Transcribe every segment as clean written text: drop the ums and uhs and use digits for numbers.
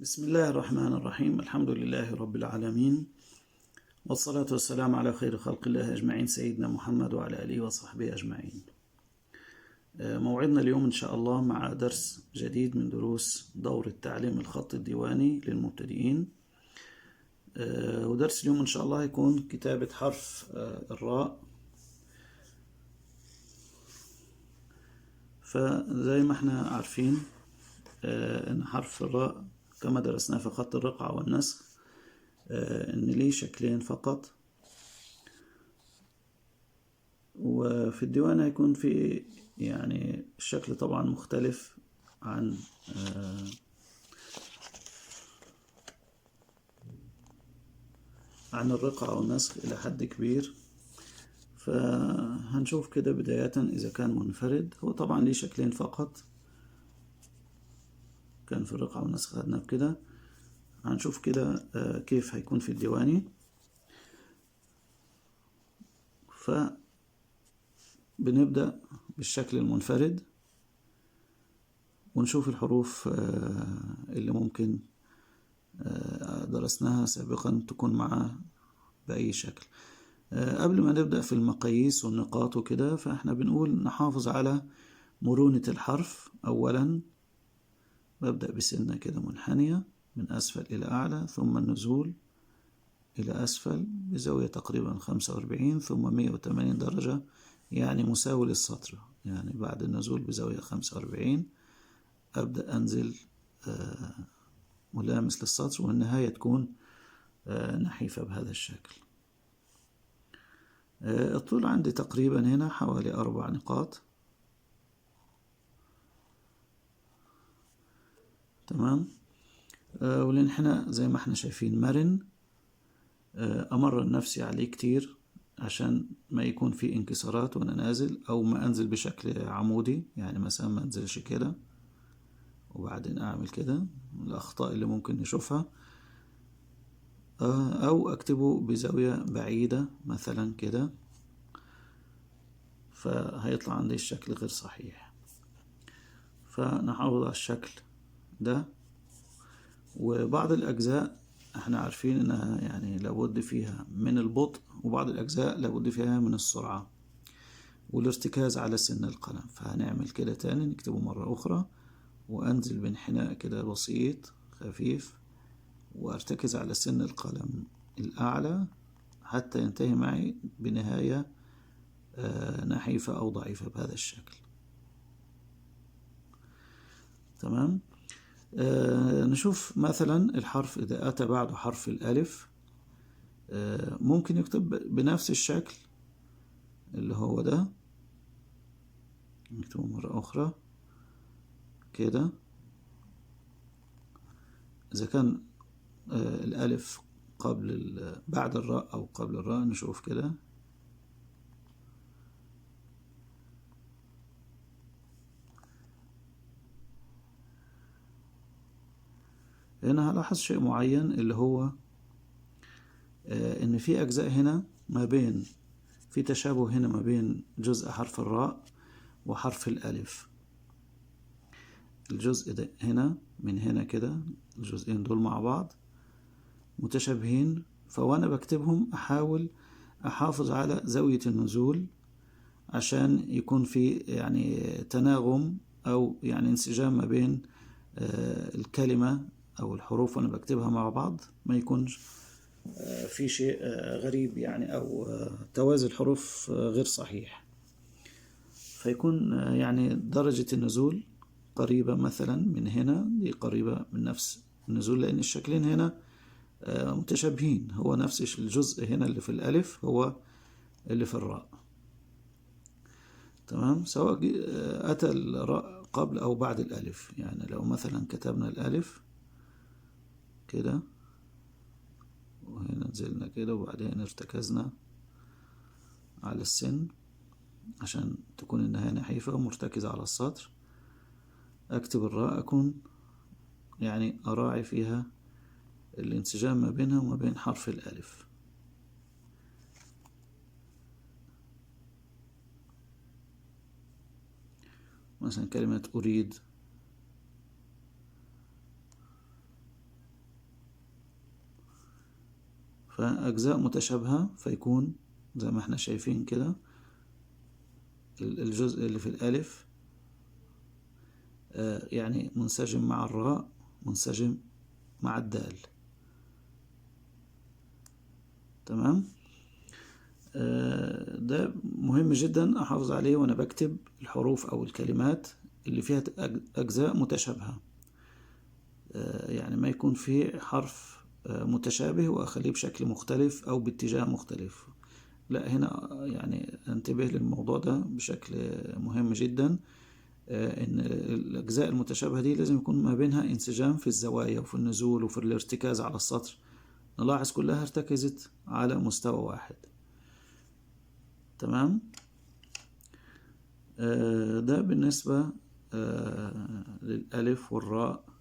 بسم الله الرحمن الرحيم. الحمد لله رب العالمين، والصلاة والسلام على خير خلق الله أجمعين، سيدنا محمد وعلى آله وصحبه أجمعين. موعدنا اليوم إن شاء الله مع درس جديد من دروس دور التعليم الخط الديواني للمبتدئين. ودرس اليوم إن شاء الله يكون كتابة حرف الراء. فزي ما احنا عارفين إن حرف الراء كما درسناه في خط الرقعة والنسخ إن ليه شكلين فقط، وفي الديوان هيكون في الشكل طبعا مختلف عن الرقعة والنسخ إلى حد كبير. فهنشوف كده بداية إذا كان منفرد. هو طبعا ليه شكلين فقط، كان في الرقعة والنسخ خدنا بكده. هنشوف كده كيف هيكون في الديواني. فبنبدأ بالشكل المنفرد ونشوف الحروف اللي ممكن درسناها سابقا تكون معاه بأي شكل. قبل ما نبدأ في المقاييس والنقاط وكده، فإحنا بنقول نحافظ على مرونة الحرف. أولا ببدأ بسنة كده منحنية من أسفل إلى أعلى، ثم النزول إلى أسفل بزاوية تقريبا 45 ثم 180 درجة، يعني مساوي للسطر. يعني بعد النزول بزاوية 45 أبدأ أنزل ملامس للسطر، والنهاية تكون نحيفة بهذا الشكل. الطول عندي تقريبا هنا حوالي 4 نقاط. تمام. والانحناء زي ما احنا شايفين مرن. أمرن نفسي عليه كتير عشان ما يكون في انكسارات وأنا نازل، أو ما أنزل بشكل عمودي، يعني مثلا ما أنزلش كده وبعدين أعمل كده، الأخطاء اللي ممكن نشوفها. أو أكتبه بزاوية بعيدة مثلا كده، فهيطلع عندي الشكل غير صحيح. فنحافظ على الشكل ده. وبعض الأجزاء احنا عارفين انها لابد فيها من البطء، وبعض الأجزاء لابد فيها من السرعة والارتكاز على سن القلم. فهنعمل كده تاني، نكتبه مرة أخرى وأنزل بانحناء كده بسيط خفيف، وأرتكز على سن القلم الأعلى حتى ينتهي معي بنهاية نحيفة أو ضعيفة بهذا الشكل. تمام. نشوف مثلا الحرف إذا أتى بعده حرف الألف، ممكن يكتب بنفس الشكل اللي هو ده. نكتبه مرة أخرى كده. إذا كان الألف بعد الراء أو قبل الراء، نشوف كده. هنا هلاحظ شيء معين، اللي هو إن في أجزاء هنا في تشابه هنا ما بين جزء حرف الراء وحرف الألف. الجزء ده هنا من هنا كده، الجزئين دول مع بعض متشابهين. فوأنا بكتبهم أحاول أحافظ على زاوية النزول عشان يكون في تناغم أو انسجام ما بين الكلمة أو الحروف وأنا بكتبها مع بعض، ما يكونش في شيء غريب أو توازي الحروف غير صحيح. فيكون درجة النزول قريبة مثلا من هنا، دي قريبة من نفس النزول، لأن الشكلين هنا متشابهين. هو نفس الجزء هنا اللي في الألف هو اللي في الراء. تمام. سواء أتى الراء قبل أو بعد الألف. لو مثلا كتبنا الألف كده وهنا نزلنا كده وبعدين ارتكزنا على السن عشان تكون النهاية نحيفة ومرتكزة على السطر، أكتب الراء أكون أراعي فيها الانسجام ما بينها وما بين حرف الألف. مثلا كلمة أريد، فأجزاء متشابهة فيكون زي ما احنا شايفين كده الجزء اللي في الألف يعني منسجم مع الراء، منسجم مع الدال. تمام. ده مهم جدا أحافظ عليه وأنا بكتب الحروف أو الكلمات اللي فيها أجزاء متشابهة. يعني ما يكون في حرف متشابه وأخليه بشكل مختلف أو باتجاه مختلف. لا، هنا يعني انتبه للموضوع ده بشكل مهم جدا. إن الأجزاء المتشابهة دي لازم يكون ما بينها انسجام في الزوايا وفي النزول وفي الارتكاز على السطر. نلاحظ كلها ارتكزت على مستوى واحد. تمام. ده بالنسبة للألف والراء.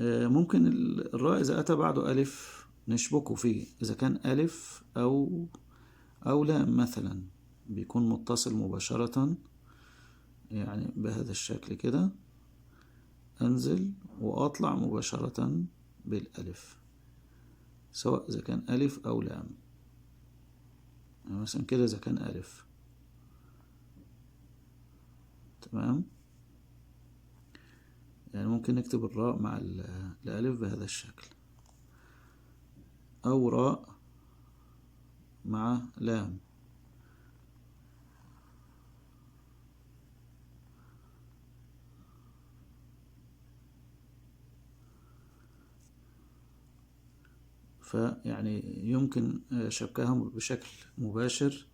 ممكن الراء إذا أتى بعده ألف نشبكه فيه، إذا كان ألف أو لام مثلا بيكون متصل مباشرة، يعني بهذا الشكل كده أنزل وأطلع مباشرة بالألف، سواء إذا كان ألف أو لام. يعني مثلا كده إذا كان ألف. تمام. يعني ممكن نكتب الراء مع الألف بهذا الشكل، أو راء مع لام. فيعني يمكن شبكها بشكل مباشر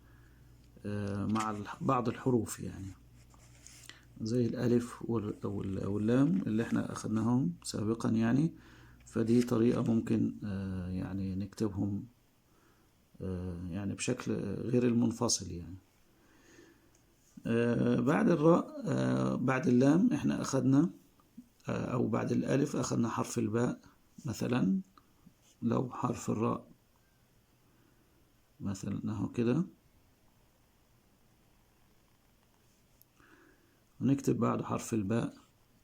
مع بعض الحروف، يعني زي الألف واللام اللي احنا أخذناهم سابقا يعني. فدي طريقة ممكن يعني نكتبهم يعني بشكل غير المنفصل يعني. بعد الراء بعد اللام احنا أخذنا أو بعد الألف أخذنا حرف الباء مثلا. لو حرف الراء مثلا اهو كده، ونكتب بعد حرف الباء.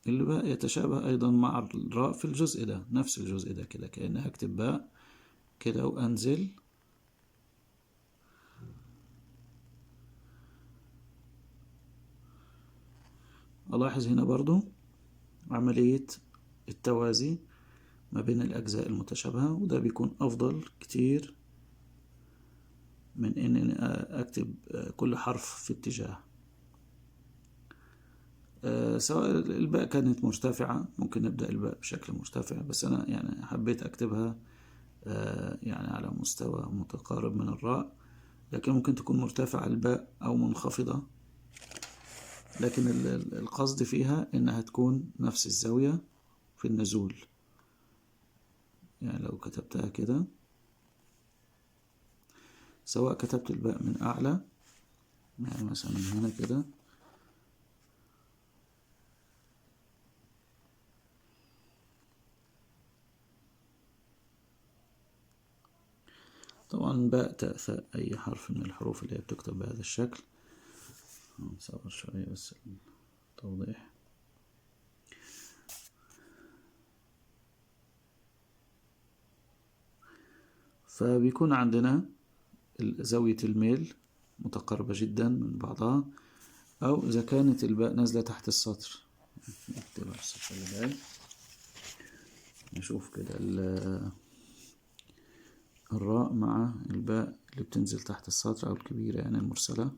الباء يتشابه أيضا مع الراء في الجزء ده، نفس الجزء ده كده، كأني هكتب باء كده وأنزل. ألاحظ هنا برضو عملية التوازي ما بين الأجزاء المتشابهة، وده بيكون أفضل كتير من إن أكتب كل حرف في اتجاه. سواء الباء كانت مرتفعة ممكن نبدأ الباء بشكل مرتفع، بس أنا يعني حبيت أكتبها يعني على مستوى متقارب من الراء، لكن ممكن تكون مرتفعة الباء أو منخفضة، لكن القصد فيها إنها تكون نفس الزاوية في النزول. يعني لو كتبتها كده، سواء كتبت الباء من أعلى يعني مثلا من هنا كده، طبعا باء تاء ثاء أي حرف من الحروف اللي هي بتكتب بهذا الشكل. نصغر شوية بس التوضيح. فبيكون عندنا زاوية الميل متقاربة جدا من بعضها، أو إذا كانت الباء نازلة تحت السطر نكتبها بس خلي بالك. نشوف كده الراء مع الباء اللي بتنزل تحت السطر أو الكبيرة يعني المرسلة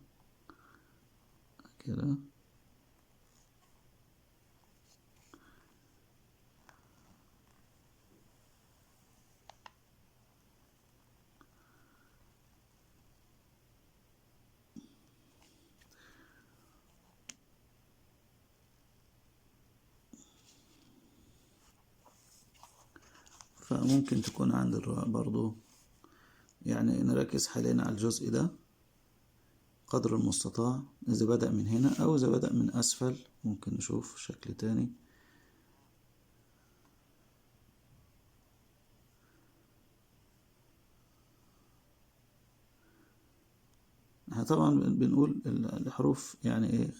كده. فممكن تكون عند الراء برضو يعني نركز حاليا على الجزء ده قدر المستطاع، إذا بدأ من هنا أو إذا بدأ من أسفل ممكن نشوف شكل تاني. احنا طبعا بنقول الحروف يعني ايه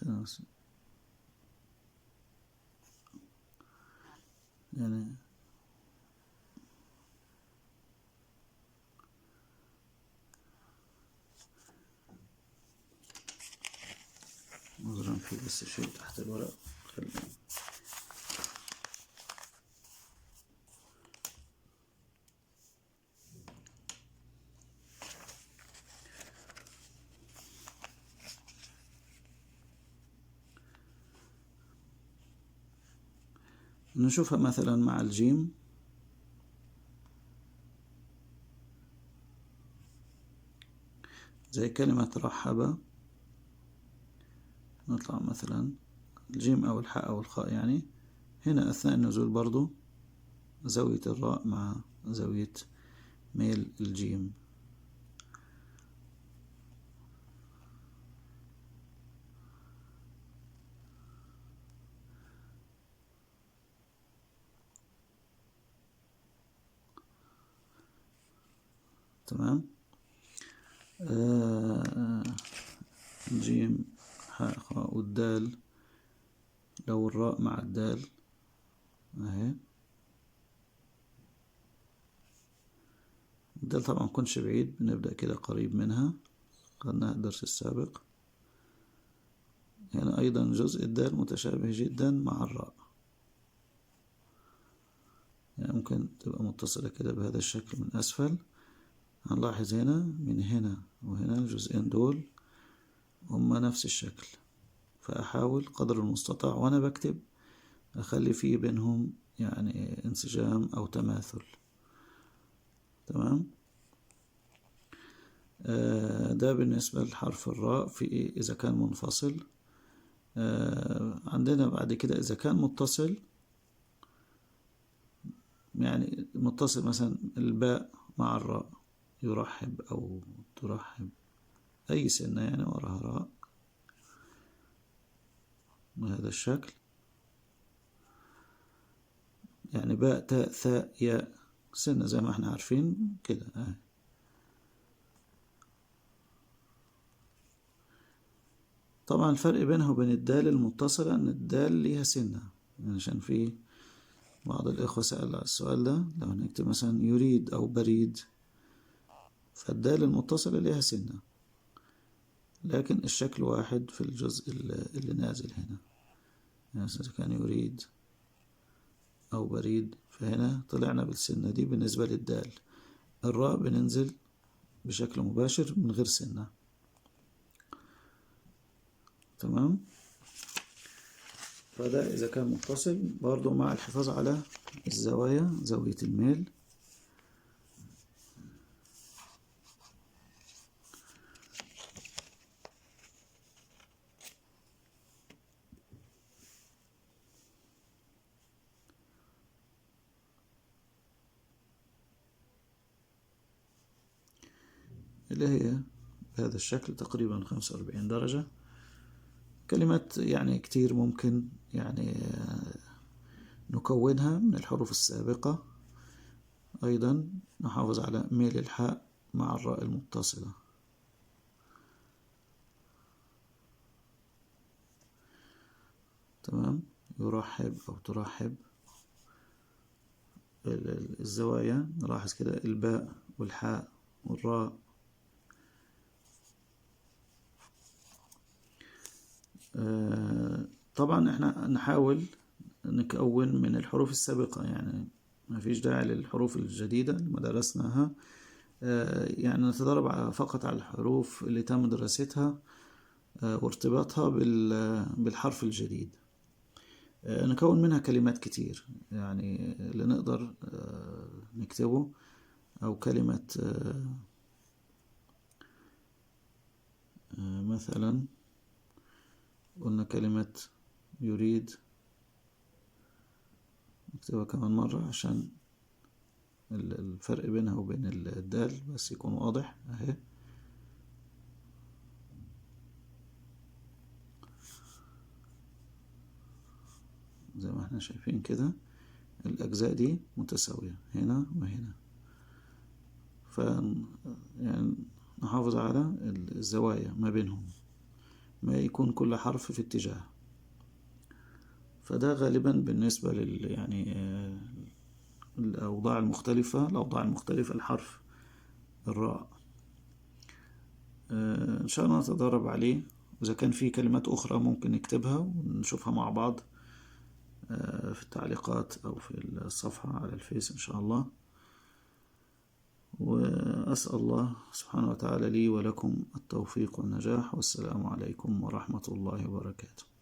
يعني في بس شيء تحت الورق. نشوفها مثلا مع الجيم. زي كلمة رحب، نطلع مثلا الجيم أو الحاء أو الخاء، يعني هنا أثناء النزول برضو زاوية الراء مع زاوية ميل الجيم. تمام. جيم حاء خاء، والدال لو الراء مع الدال اهي. الدال طبعا مكنش بعيد، بنبدأ كده قريب منها، خدناها الدرس السابق. هنا أيضا جزء الدال متشابه جدا مع الراء، يعني ممكن تبقى متصلة كده بهذا الشكل من أسفل. هنلاحظ هنا من هنا وهنا الجزئين دول هما نفس الشكل، فأحاول قدر المستطاع وأنا بكتب أخلي فيه بينهم يعني انسجام أو تماثل. تمام. ده بالنسبة لحرف الراء في إذا كان منفصل. عندنا بعد كده إذا كان متصل، يعني متصل مثلا الباء مع الراء، يرحب أو ترحب، أي سنة يعني وراها راء بهذا الشكل، يعني باء تاء ثاء ياء سنة زي ما احنا عارفين كده. طبعا الفرق بينها وبين الدال المتصلة أن الدال ليها سنة، يعني عشان في بعض الإخوة سأل على السؤال ده. لو نكتب مثلا يريد أو بريد، فالدال المتصلة ليها سنة، لكن الشكل واحد في الجزء اللي نازل هنا. يعني إذا كان يريد أو بريد، فهنا طلعنا بالسنة دي بالنسبة للدال. الراء بننزل بشكل مباشر من غير سنة. تمام. فده إذا كان متصل، برضو مع الحفاظ على الزوايا، زاوية الميل. اللي هي بهذا الشكل تقريبا 45 درجة. كلمات يعني كتير ممكن يعني نكونها من الحروف السابقة. أيضا نحافظ على ميل الحاء مع الراء المتصلة. تمام. يرحب أو ترحب. الزوايا نلاحظ كده الباء والحاء والراء. طبعا احنا نحاول نكون من الحروف السابقة، يعني ما فيش داعي للحروف الجديدة اللي درسناها. يعني نتدرب فقط على الحروف اللي تم دراستها وارتباطها بالحرف الجديد. نكون منها كلمات كتير، يعني اللي نقدر نكتبه، أو كلمة مثلا قلنا كلمة يريد، نكتبها كمان مرة عشان الفرق بينها وبين الدال بس يكون واضح اهي. زي ما احنا شايفين كده الأجزاء دي متساوية هنا وهنا، ف يعني نحافظ على الزوايا ما بينهم، ما يكون كل حرف في اتجاه. فده غالبا بالنسبة يعني الأوضاع المختلفة الحرف الراء. إن شاء الله نتدرب عليه وإذا كان في كلمات أخرى ممكن نكتبها ونشوفها مع بعض في التعليقات أو في الصفحة على الفيس إن شاء الله. وأسأل الله سبحانه وتعالى لي ولكم التوفيق والنجاح، والسلام عليكم ورحمة الله وبركاته.